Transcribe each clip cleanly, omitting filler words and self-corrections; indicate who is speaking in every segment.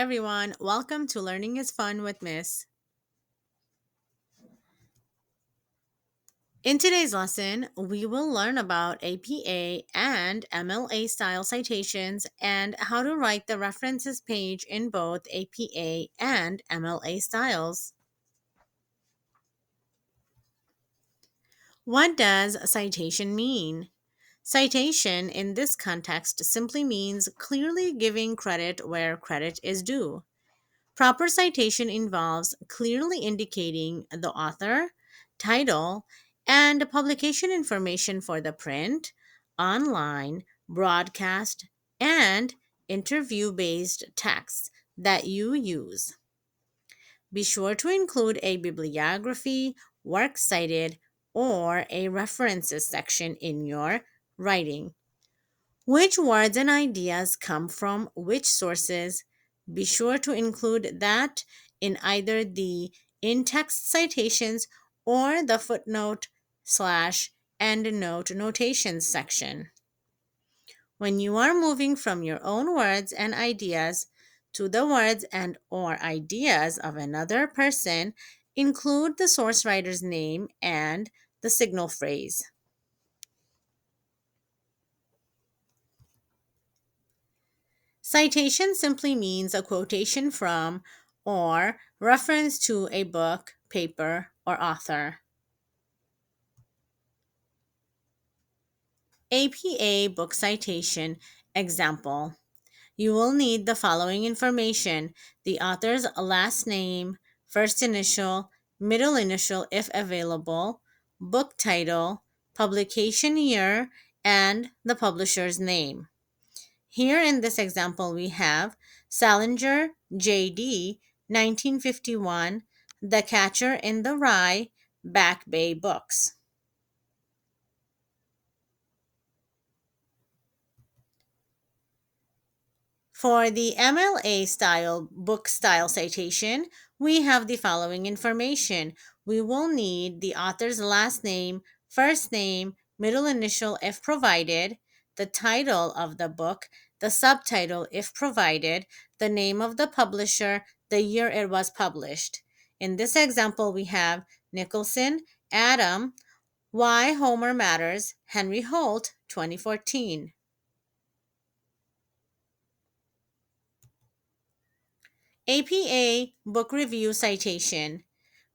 Speaker 1: Everyone, welcome to Learning is Fun with Miss. In today's lesson, we will learn about APA and MLA style citations and how to write the references page in both APA and MLA styles. What does citation mean? Citation in this context simply means clearly giving credit where credit is due. Proper citation involves clearly indicating the author, title, and publication information for the print, online, broadcast, and interview based texts that you use. Be sure to include a bibliography, works cited, or a references section in your writing. Which words and ideas come from which sources? Be sure to include that in either the in text citations or the footnote slash endnote notations section. When you are moving from your own words and ideas to the words and or ideas of another person, include the source writer's name and the signal phrase. Citation simply means a quotation from or reference to a book, paper, or author. APA book citation example. You will need the following information: the author's last name, first initial, middle initial if available, book title, publication year, and the publisher's name. Here in this example, we have Salinger, J.D., 1951, The Catcher in the Rye, Back Bay Books. For the MLA style book style citation, we have the following information. We will need the author's last name, first name, middle initial if provided, the title of the book, the subtitle if provided, the name of the publisher, the year it was published. In this example, we have Nicholson, Adam, Why Homer Matters, Henry Holt, 2014. APA book review citation.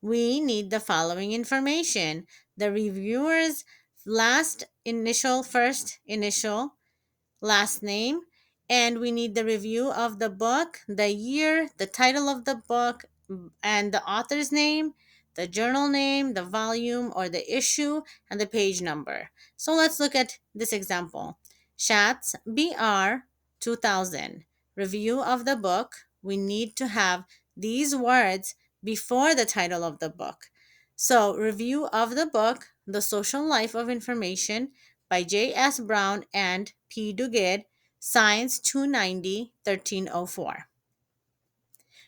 Speaker 1: We need the following information: the reviewer's last initial, first initial, last name, and we need the review of the book, the year, the title of the book, and the author's name, the journal name, the volume or the issue, and the page number. So let's look at this example. Schatz, BR 2000. Review of the book. We need to have these words before the title of the book. So, review of the book, The Social Life of Information by J.S. Brown and P. Duguid, Science 290, 1304.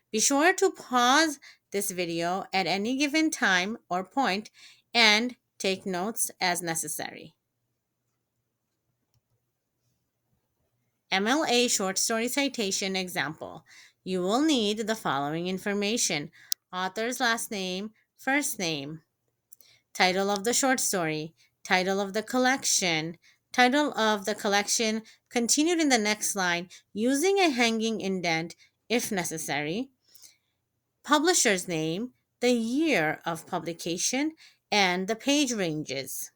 Speaker 1: Be sure to pause this video at any given time or point and take notes as necessary. MLA short story citation example. You will need the following information: author's last name, first name, title of the short story, title of the collection, continued in the next line using a hanging indent if necessary, publisher's name, the year of publication, and the page ranges.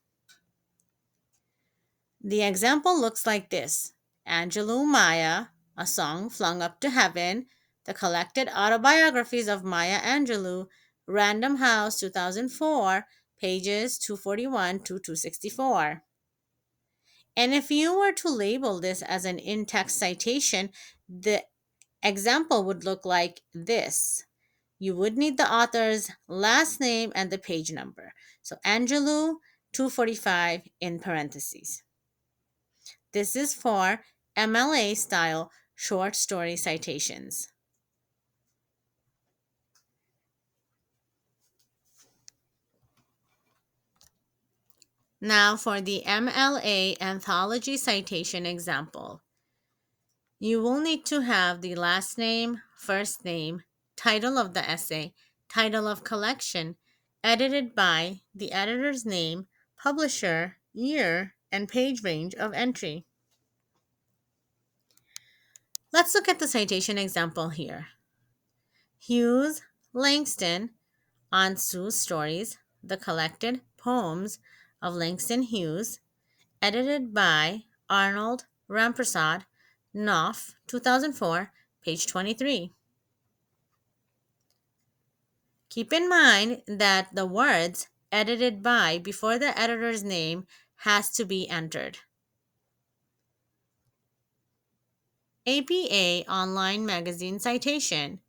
Speaker 1: The example looks like this: Angelou Maya, A Song Flung Up to Heaven, the collected autobiographies of Maya Angelou, Random House 2004, pages 241 to 264. And if you were to label this as an in-text citation, the example would look like this. You would need the author's last name and the page number. So Angelou 245 in parentheses. This is for MLA style short story citations. Now for the MLA anthology citation example. You will need to have the last name, first name, title of the essay, title of collection, edited by, the editor's name, publisher, year, and page range of entry. Let's look at the citation example here. Hughes Langston on Sue's Stories, the collected poems of Langston Hughes, edited by Arnold Ramprasad, Knopf, 2004, page 23. Keep in mind that the words edited by before the editor's name has to be entered. APA Online Magazine Citation.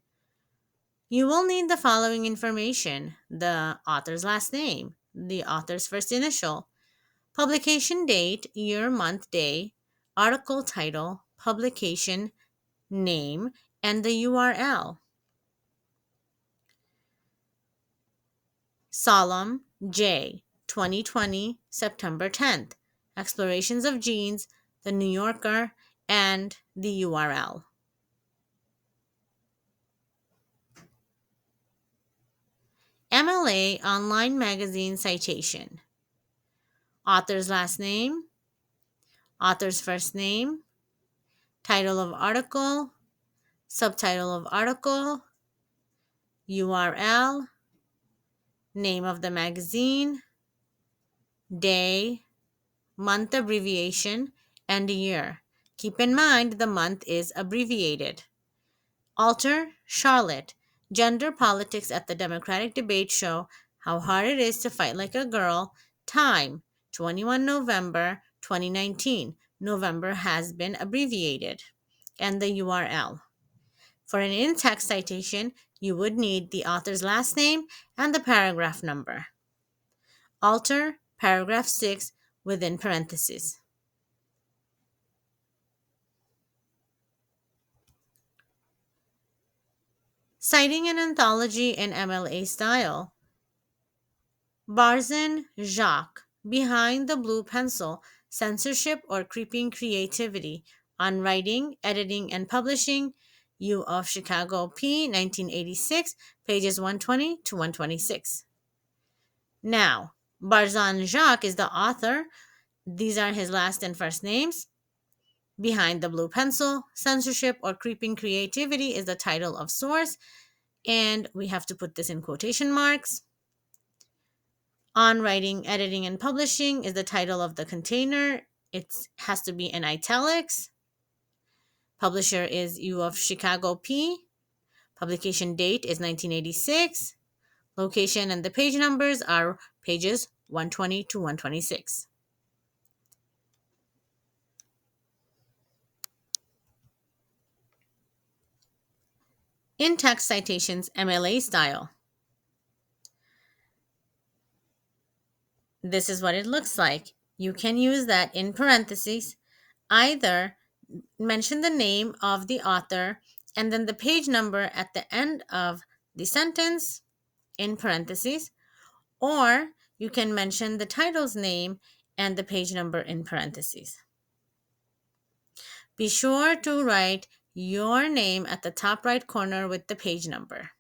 Speaker 1: You will need the following information: the author's last name, the author's first initial, publication date, year, month, day, article title, publication name, and the URL. Solemn J. 2020, September 10th. Explorations of Genes, The New Yorker, and the URL. MLA Online Magazine Citation. Author's last name, author's first name, title of article, subtitle of article, URL, name of the magazine, day, month abbreviation, and year. Keep in mind the month is abbreviated. Alter, Charlotte. Gender politics at the Democratic debate show how hard it is to fight like a girl. Time, 21 November 2019. November has been abbreviated. And the URL. For an in-text citation, you would need the author's last name and the paragraph number. Alter, paragraph 6, within parentheses. Citing an anthology in MLA style. Barzin, Jacques. Behind the Blue Pencil, Censorship or Creeping Creativity on Writing, Editing, and Publishing, U of Chicago P, 1986, pages 120 to 126. Now, Barzin Jacques is the author. These are his last and first names. Behind the Blue Pencil, Censorship or Creeping Creativity is the title of source, and we have to put this in quotation marks. On Writing, Editing, and Publishing is the title of the container. It has to be in italics. Publisher is U of Chicago P. Publication date is 1986. Location and the page numbers are pages 120 to 126. In-text citations, MLA style. This is what it looks like. You can use that in parentheses. Either mention the name of the author and then the page number at the end of the sentence in parentheses, or you can mention the title's name and the page number in parentheses. Be sure to write your name at the top right corner with the page number.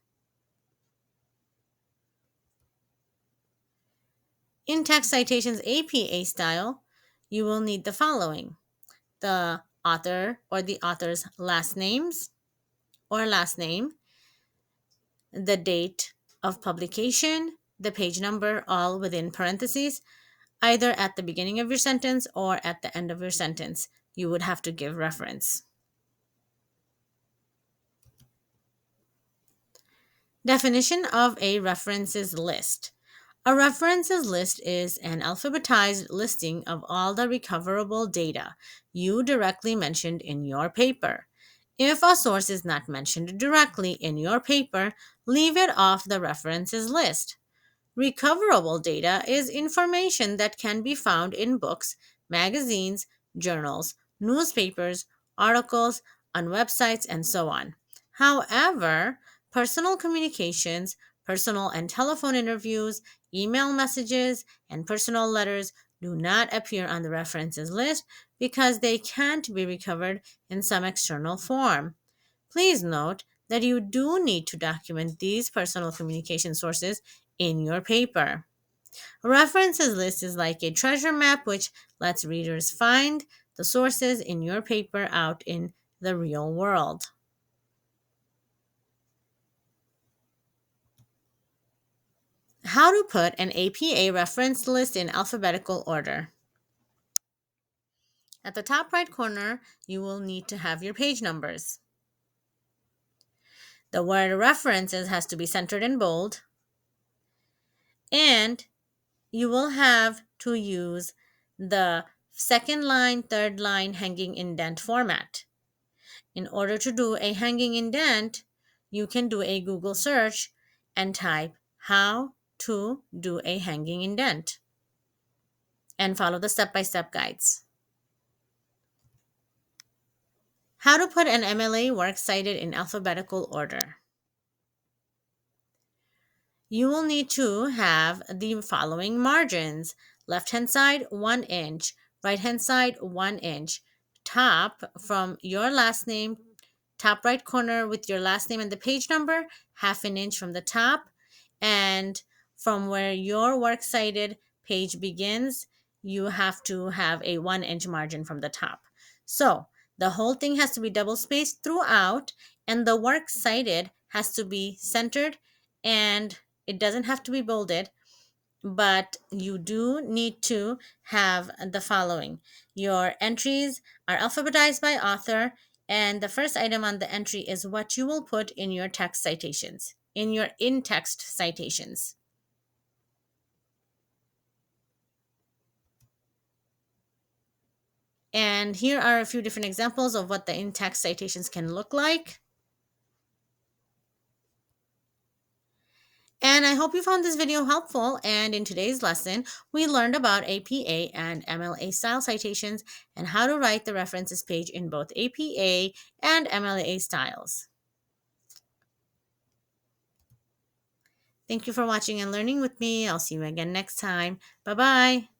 Speaker 1: In text citations APA style, you will need the following: the author or the author's last names or last name, the date of publication, the page number, all within parentheses, either at the beginning of your sentence or at the end of your sentence. You would have to give reference. Definition of a references list. A references list is an alphabetized listing of all the recoverable data you directly mentioned in your paper. If a source is not mentioned directly in your paper, leave it off the references list. Recoverable data is information that can be found in books, magazines, journals, newspapers, articles, on websites, and so on. However, personal communications, personal and telephone interviews, email messages, and personal letters do not appear on the references list because they can't be recovered in some external form. Please note that you do need to document these personal communication sources in your paper. A references list is like a treasure map which lets readers find the sources in your paper out in the real world. How to put an APA reference list in alphabetical order. At the top right corner, you will need to have your page numbers. The word references has to be centered in bold, and you will have to use the second line, third line hanging indent format. In order to do a hanging indent, you can do a Google search and type how to do a hanging indent and follow the step-by-step guides. How to put an MLA works cited in alphabetical order. You will need to have the following margins: left hand side 1 inch, right hand side 1 inch, top from your last name, top right corner with your last name and the page number, half an inch from the top, and from where your works cited page begins, you have to have a 1 inch margin from the top. So the whole thing has to be double spaced throughout, and the works cited has to be centered, and it doesn't have to be bolded, but you do need to have the following. Your entries are alphabetized by author, and the first item on the entry is what you will put in your text citations, in your in-text citations. And here are a few different examples of what the in-text citations can look like. And I hope you found this video helpful. And in today's lesson, we learned about APA and MLA style citations and how to write the references page in both APA and MLA styles. Thank you for watching and learning with me. I'll see you again next time. Bye-bye.